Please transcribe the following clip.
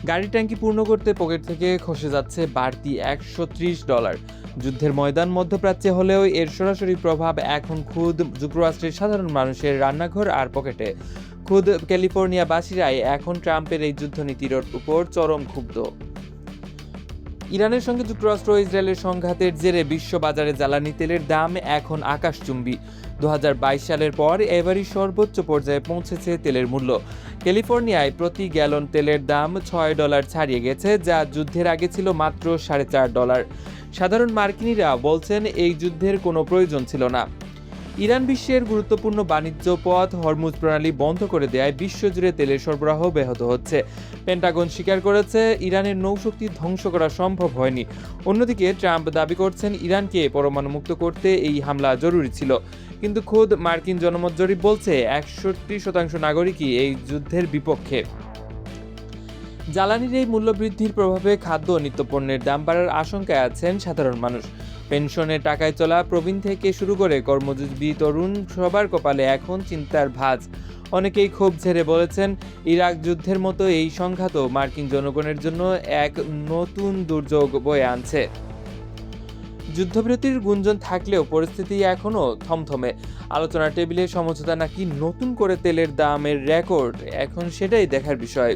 গাড়ির ট্যাঙ্কি পূর্ণ করতে পকেট থেকে খসে যাচ্ছে বাড়তি $130। যুদ্ধের ময়দান মধ্যপ্রাচ্যে হলেও এর সরাসরি প্রভাব এখন খুদ যুক্তরাষ্ট্রের সাধারণ মানুষের রান্নাঘর আর পকেটে। খুদ ক্যালিফোর্নিয়াবাসীরাই এখন ট্রাম্পের এই যুদ্ধনীতির উপর চরম ক্ষুব্ধ। ইরানের সঙ্গে যুক্তরাষ্ট্র ও ইসরায়েলের সংঘাতের জেরে বিশ্ববাজারে জ্বালানি তেলের দাম এখন আকাশচুম্বী। 2022 সালের পর এবারই সর্বোচ্চ পর্যায়ে পৌঁছেছে তেলের মূল্য। ক্যালিফোর্নিয়ায় প্রতি গ্যালন তেলের দাম $6 ছাড়িয়ে গেছে, যা যুদ্ধের আগে ছিল মাত্র $4.5। সাধারণ মার্কিনিরা বলছেন এই যুদ্ধের কোনো প্রয়োজন ছিল না। ইরান বিশ্বের গুরুত্বপূর্ণ বাণিজ্য পথ হরমুজ প্রণালী বন্ধ করে দেয়ায় বিশ্বজুড়ে তেলের সরবরাহ ব্যাহত হচ্ছে। পেন্টাগন স্বীকার করেছে ইরানের নৌশক্তি ধ্বংস করা সম্ভব হয়নি। অন্যদিকে ট্রাম্প দাবি করছেন ইরানকে পরমাণু মুক্ত করতে এই হামলা জরুরি ছিল। কিন্তু খোদ মার্কিন জনমত জরিপ বলছে 61% নাগরিকই এই যুদ্ধের বিপক্ষে। জ্বালানির এই মূল্যবৃদ্ধির প্রভাবে খাদ্য ও নিত্যপণ্যের দাম বাড়ার আশঙ্কায় আছেন সাধারণ মানুষ। পেনশনের টাকায় চলা প্রবীণ থেকে শুরু করে কর্মজীবী তরুণ সবার কপালে এখন চিন্তার ভাঁজ। অনেকেই ক্ষোভ ঝেড়ে বলেছেন, ইরাক যুদ্ধের মতো এই সংঘাতও মার্কিন জনগণের জন্য এক নতুন দুর্যোগ বয়ে আনছে। যুদ্ধবিরতির গুঞ্জন থাকলেও পরিস্থিতি এখনও থমথমে। আলোচনার টেবিলে সমঝোতা নাকি নতুন করে তেলের দামের রেকর্ড, এখন সেটাই দেখার বিষয়।